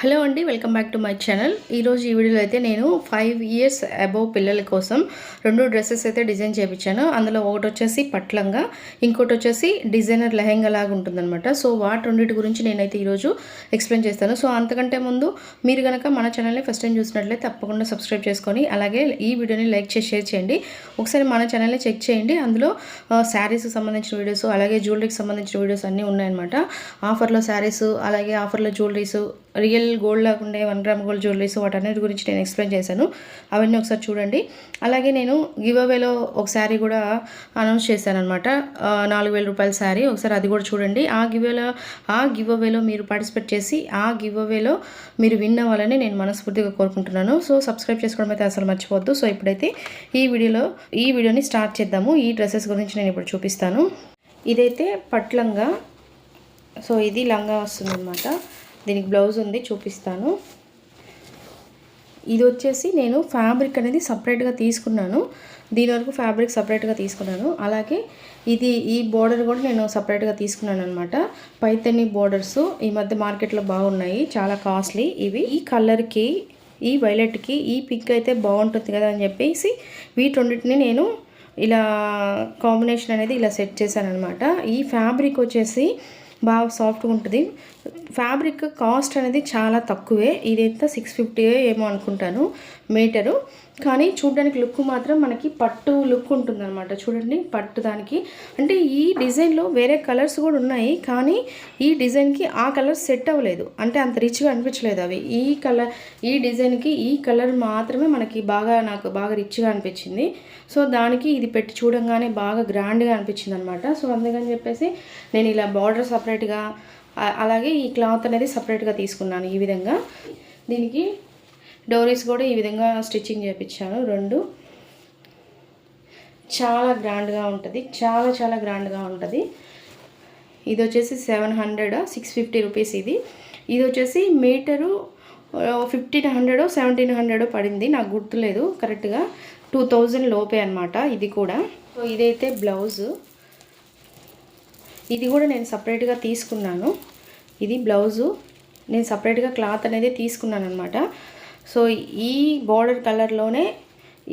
Hello అండి, welcome back to my channel. ఈరోజు ఈ వీడియోలో అయితే నేను 5 ఇయర్స్ అబోవ్ పిల్లల కోసం 2 డ్రెస్సెస్ అయితే డిజైన్ చేయించాను. అందులో ఒకటి వచ్చేసి పట్లంగా, ఇంకోటి వచ్చేసి డిజైనర్ లెహెంగా లాగా ఉంటుందన్నమాట. సో వాటి రెండింటి గురించి నేనైతే ఈరోజు ఎక్స్ప్లెయిన్ చేస్తాను. సో అంతకంటే ముందు మీరు కనుక మన ఛానల్ని ఫస్ట్ టైం చూసినట్లయితే తప్పకుండా సబ్స్క్రైబ్ చేసుకొని అలాగే ఈ వీడియోని లైక్ చేసి షేర్ చేయండి. ఒకసారి మన ఛానల్ని చెక్ చేయండి. అందులో శారీస్కి సంబంధించిన వీడియోస్ అలాగే జ్యువెలరీకి సంబంధించిన వీడియోస్ అన్నీ ఉన్నాయన్నమాట. ఆఫర్లో శారీస్ అలాగే ఆఫర్లో జ్యువెలరీస్, రియల్ గోల్డ్ లాగుండే 1 గ్రామ్ గోల్డ్ జ్యువెలరీస్ వాటన్నిటి గురించి నేను ఎక్స్ప్లెయిన్ చేశాను. అవన్నీ ఒకసారి చూడండి. అలాగే నేను గివ్ అవేలో ఒక శారీ కూడా అనౌన్స్ చేశాను అనమాట. 4,000 రూపాయల శారీ, ఒకసారి అది కూడా చూడండి. ఆ గివ్ అవేలో మీరు పార్టిసిపేట్ చేసి ఆ గివ్ అవేలో మీరు విన్ అవ్వాలని నేను మనస్ఫూర్తిగా కోరుకుంటున్నాను. సో సబ్స్క్రైబ్ చేసుకోవడం అయితే అసలు మర్చిపోవద్దు. సో ఇప్పుడైతే ఈ వీడియోని స్టార్ట్ చేద్దాము. ఈ డ్రెస్సెస్ గురించి నేను ఇప్పుడు చూపిస్తాను. ఇదైతే పట్లంగా, సో ఇది లంగా వస్తుంది అనమాట. దీనికి బ్లౌజ్ ఉంది, చూపిస్తాను. ఇది వచ్చేసి నేను ఫ్యాబ్రిక్ అనేది సపరేట్గా తీసుకున్నాను. దీని వరకు ఫ్యాబ్రిక్ సపరేట్గా తీసుకున్నాను. అలాగే ఈ బోర్డర్ కూడా నేను సపరేట్గా తీసుకున్నాను అనమాట. పైతని బోర్డర్స్ ఈ మధ్య మార్కెట్లో బాగున్నాయి, చాలా కాస్ట్లీ ఇవి. ఈ కలర్కి, ఈ వైలెట్కి ఈ పింక్ అయితే బాగుంటుంది కదా అని చెప్పేసి వీటన్నిటిని నేను ఇలా కాంబినేషన్ అనేది ఇలా సెట్ చేశాను అనమాట. ఈ ఫ్యాబ్రిక్ వచ్చేసి బాగా సాఫ్ట్గా ఉంటుంది. ఫ్యాబ్రిక్ కాస్ట్ అనేది చాలా తక్కువే. ఇది ఎంత 650 ఏమో అనుకుంటాను మీటరు. కానీ చూడడానికి లుక్ మాత్రం మనకి పట్టు లుక్ ఉంటుంది అనమాట. చూడండి, పట్టు దానికి అంటే ఈ డిజైన్లో వేరే కలర్స్ కూడా ఉన్నాయి, కానీ ఈ డిజైన్కి ఆ కలర్ సెట్ అవ్వలేదు, అంటే అంత రిచ్గా అనిపించలేదు అవి. ఈ డిజైన్కి ఈ కలర్ మాత్రమే నాకు బాగా రిచ్గా అనిపించింది. సో దానికి ఇది పెట్టి చూడంగానే బాగా గ్రాండ్గా అనిపించింది అనమాట. సో అందుకని చెప్పేసి నేను ఇలా బార్డర్ సపరేట్గా అలాగే ఈ క్లాత్ అనేది సపరేట్గా తీసుకున్నాను. ఈ విధంగా దీనికి డోరీస్ కూడా ఈ విధంగా స్టిచ్చింగ్ చేయించాను 2. చాలా గ్రాండ్గా ఉంటుంది, చాలా గ్రాండ్గా ఉంటుంది. ఇది వచ్చేసి 650 రూపీస్. ఇది వచ్చేసి మీటరు 1500 1700 పడింది, నాకు గుర్తులేదు కరెక్ట్గా. 2000 లోపే అనమాట ఇది కూడా. సో ఇదైతే బ్లౌజు, ఇది కూడా నేను సపరేట్గా తీసుకున్నాను. ఇది బ్లౌజు నేను సపరేట్గా క్లాత్ అనేది తీసుకున్నాను అనమాట. సో ఈ బార్డర్ కలర్లోనే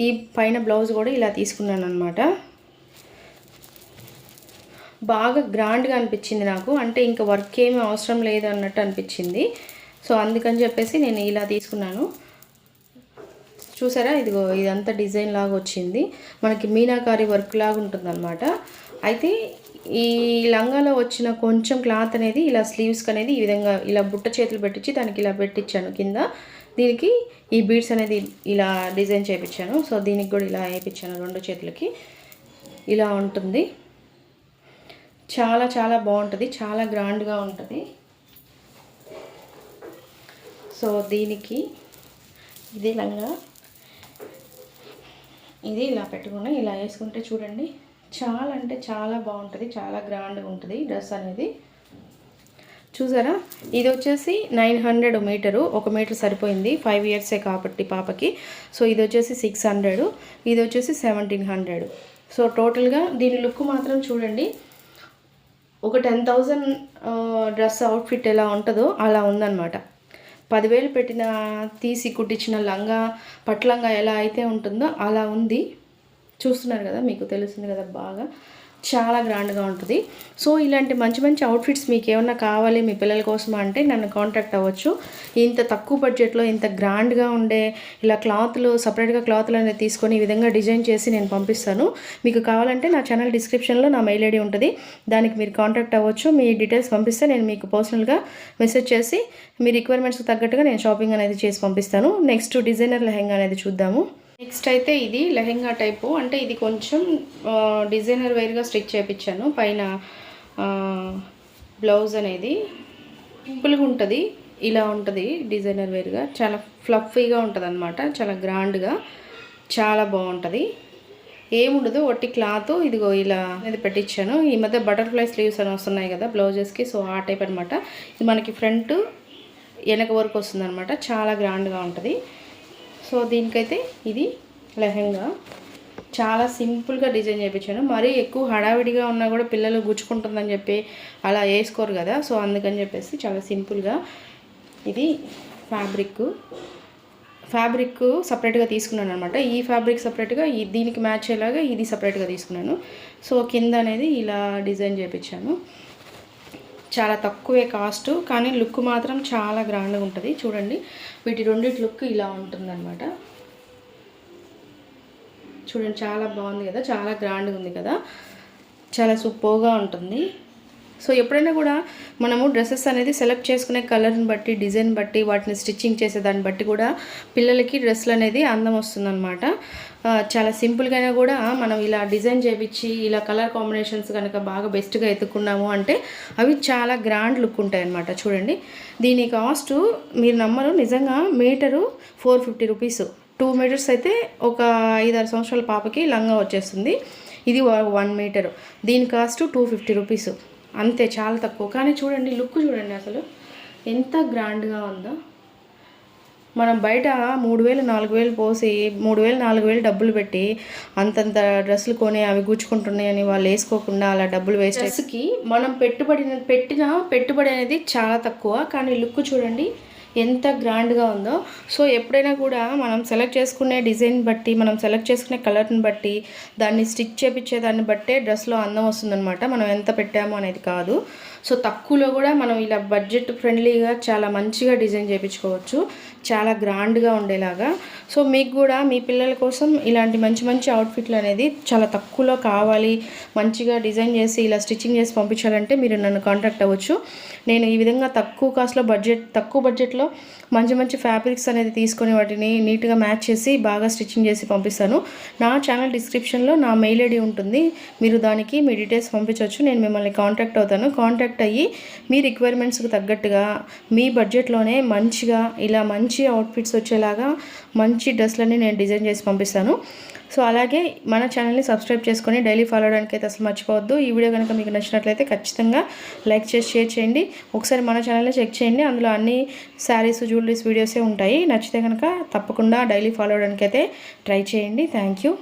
ఈ పైన బ్లౌజ్ కూడా ఇలా తీసుకున్నాను అనమాట. బాగా గ్రాండ్గా అనిపించింది నాకు, అంటే ఇంకా వర్క్ ఏమీ అవసరం లేదు అన్నట్టు అనిపించింది. సో అందుకని చెప్పేసి నేను ఇలా తీసుకున్నాను. చూసారా, ఇదంతా డిజైన్ లాగా వచ్చింది, మనకి మీనాకారి వర్క్ లాగా ఉంటుంది అనమాట. అయితే ఈ లంగాలో వచ్చిన కొంచెం క్లాత్ అనేది ఇలా స్లీవ్స్కి అనేది ఈ విధంగా ఇలా బుట్ట చేతులు పెట్టించి దానికి ఇలా పెట్టించాను కింద. దీనికి ఈ బీడ్స్ అనేది ఇలా డిజైన్ చేయించాను. సో దీనికి కూడా ఇలా వేయించాను 2 చేతులకి. ఇలా ఉంటుంది, చాలా బాగుంటుంది, చాలా గ్రాండ్గా ఉంటుంది. సో దీనికి ఇది లంగా, ఇది ఇలా పెట్టుకుని ఇలా వేసుకుంటే చూడండి చాలా అంటే చాలా బాగుంటుంది, చాలా గ్రాండ్గా ఉంటుంది డ్రెస్ అనేది. చూసారా, ఇది వచ్చేసి 900 మీటరు, 1 మీటర్ సరిపోయింది, 5 ఇయర్సే కాబట్టి పాపకి. సో ఇది వచ్చేసి 600, ఇది వచ్చేసి 1700. సో టోటల్గా దీని లుక్ మాత్రం చూడండి, ఒక 10,000 డ్రెస్ అవుట్ఫిట్ ఎలా ఉంటుందో అలా ఉందన్నమాట. 10,000 పెట్టిన తీసి కుట్టించిన లంగా, పట్లంగా ఎలా అయితే ఉంటుందో అలా ఉంది. చూస్తున్నారు కదా, మీకు తెలుస్తుంది కదా, బాగా చాలా గ్రాండ్గా ఉంటుంది. సో ఇలాంటి మంచి అవుట్ఫిట్స్ మీకు ఏమన్నా కావాలి మీ పిల్లల కోసం అంటే నన్ను కాంటాక్ట్ అవ్వచ్చు. ఇంత తక్కువ బడ్జెట్లో ఇంత గ్రాండ్గా ఉండే ఇలా సపరేట్గా క్లాత్లు అనేది తీసుకొని ఈ విధంగా డిజైన్ చేసి నేను పంపిస్తాను. మీకు కావాలంటే నా ఛానల్ డిస్క్రిప్షన్లో నా మెయిల్ ఐడి ఉంటుంది, దానికి మీరు కాంటాక్ట్ అవ్వచ్చు. మీ డీటెయిల్స్ పంపిస్తే నేను మీకు పర్సనల్గా మెసేజ్ చేసి మీ రిక్వైర్మెంట్స్కి తగ్గట్టుగా నేను షాపింగ్ అనేది చేసి పంపిస్తాను. నెక్స్ట్ డిజైనర్ లెహెంగా అనేది చూద్దాము. నెక్స్ట్ అయితే ఇది లెహెంగా టైపు, అంటే ఇది కొంచెం డిజైనర్ వేర్గా స్టిచ్ చేయించాను. పైన బ్లౌజ్ అనేది సింపుల్గా ఉంటుంది, ఇలా ఉంటుంది డిజైనర్ వేర్గా, చాలా ఫ్లఫీగా ఉంటుంది అనమాట, చాలా గ్రాండ్గా, చాలా బాగుంటుంది. ఏముండదు, ఒట్టి క్లాత్ ఇదిగో ఇలా అనేది పెట్టించాను. ఈ మధ్య బటర్ఫ్లై స్లీవ్స్ అని వస్తున్నాయి కదా బ్లౌజెస్కి, సో ఆ టైప్ అనమాట. ఇది మనకి ఫ్రంట్ వెనక వరకు వస్తుంది అనమాట, చాలా గ్రాండ్గా ఉంటుంది. సో దీనికైతే ఇది లెహెంగా చాలా సింపుల్గా డిజైన్ చేయించాను. మరీ ఎక్కువ హడావిడిగా ఉన్నా కూడా పిల్లలు గుచ్చుకుంటుందని చెప్పి అలా వేసుకోరు కదా, సో అందుకని చెప్పేసి చాలా సింపుల్గా ఇది ఫ్యాబ్రిక్ సపరేట్గా తీసుకున్నాను అనమాట. ఈ ఫ్యాబ్రిక్ సపరేట్గా దీనికి మ్యాచ్ అయ్యేలాగా ఇది సపరేట్గా తీసుకున్నాను. సో కింద అనేది ఇలా డిజైన్ చేయించాను. చాలా తక్కువే కాస్ట్, కానీ లుక్ మాత్రం చాలా గ్రాండ్గా ఉంటుంది. చూడండి, వీటి రెండింటి లుక్ ఇలా ఉంటుందన్నమాట. చూడండి, చాలా బాగుంది కదా, చాలా గ్రాండ్గా ఉంది కదా, చాలా సూపర్గా ఉంటుంది. సో ఎప్పుడైనా కూడా మనము డ్రెస్సెస్ అనేది సెలెక్ట్ చేసుకునే కలర్ని బట్టి, డిజైన్ బట్టి, వాటిని స్టిచ్చింగ్ చేసే దాన్ని బట్టి కూడా పిల్లలకి డ్రెస్సులు అనేది అందం వస్తుందన్నమాట. చాలా సింపుల్గానే కూడా మనం ఇలా డిజైన్ చేయించి ఇలా కలర్ కాంబినేషన్స్ కనుక బాగా బెస్ట్గా ఎత్తుకున్నాము అంటే అవి చాలా గ్రాండ్ లుక్ ఉంటాయి అన్నమాట. చూడండి, దీని కాస్ట్ మీరు నమ్మరు, నిజంగా మీటరు 450 రూపీస్. 2 మీటర్స్ అయితే ఒక 5-6 సంవత్సరాల పాపకి లంగా వచ్చేస్తుంది. ఇది 1 మీటరు, దీని కాస్ట్ 250 రూపీస్ అంతే, చాలా తక్కువ. కానీ చూడండి, లుక్ చూడండి అసలు ఎంత గ్రాండ్గా ఉందో. మనం బయట 3000-4000 పోసి 3000-4000 డబ్బులు పెట్టి అంతంత డ్రెస్సులు కొని అవి గుచ్చుకుంటున్నాయని వాళ్ళు వేసుకోకుండా అలా డబ్బులు వేస్ట్. డ్రెస్కి మనం పెట్టిన పెట్టుబడి అనేది చాలా తక్కువ, కానీ లుక్ చూడండి ఎంత గ్రాండ్గా ఉందో. సో ఎప్పుడైనా కూడా మనం సెలెక్ట్ చేసుకునే డిజైన్ బట్టి, మనం సెలెక్ట్ చేసుకునే కలర్ని బట్టి, దాన్ని స్టిచ్ చేపించే దాన్ని బట్టే డ్రెస్లో అందం వస్తుందన్నమాట. మనం ఎంత పెట్టామో అనేది కాదు. సో తక్కువలో కూడా మనం ఇలా బడ్జెట్ ఫ్రెండ్లీగా చాలా మంచిగా డిజైన్ చేయించుకోవచ్చు, చాలా గ్రాండ్గా ఉండేలాగా. సో మీకు కూడా మీ పిల్లల కోసం ఇలాంటి మంచి మంచి అవుట్ఫిట్లు అనేది చాలా తక్కువలో కావాలి, మంచిగా డిజైన్ చేసి ఇలా స్టిచ్చింగ్ చేసి పంపించాలంటే మీరు నన్ను కాంటాక్ట్ అవ్వచ్చు. నేను ఈ విధంగా తక్కువ బడ్జెట్లో మంచి మంచి ఫ్యాబ్రిక్స్ అనేది తీసుకొని వాటిని నీట్గా మ్యాచ్ చేసి బాగా స్టిచ్చింగ్ చేసి పంపిస్తాను. నా ఛానల్ డిస్క్రిప్షన్లో నా మెయిల్ ఐడి ఉంటుంది, మీరు దానికి మీ డీటెయిల్స్ పంపించవచ్చు. నేను మిమ్మల్ని కాంటాక్ట్ అవుతాను. కాంటాక్ట్ అయ్యి మీ రిక్వైర్మెంట్స్కి తగ్గట్టుగా మీ బడ్జెట్లోనే మంచిగా ఇలా మంచి అవుట్ఫిట్స్ వచ్చేలాగా మంచి డ్రెస్లన్నీ నేను డిజైన్ చేసి పంపిస్తాను. సో అలాగే మన ఛానల్ని సబ్స్క్రైబ్ చేసుకొని డైలీ ఫాలో అవడానికి అయితే అసలు మర్చిపోవద్దు. ఈ వీడియో కనుక మీకు నచ్చినట్లయితే ఖచ్చితంగా లైక్ చేసి షేర్ చేయండి. ఒకసారి మన ఛానల్ని చెక్ చేయండి, అందులో అన్ని శారీస్, జ్యువెలరీస్ వీడియోసే ఉంటాయి. నచ్చితే కనుక తప్పకుండా డైలీ ఫాలో అవడానికి అయితే ట్రై చేయండి. Thank you.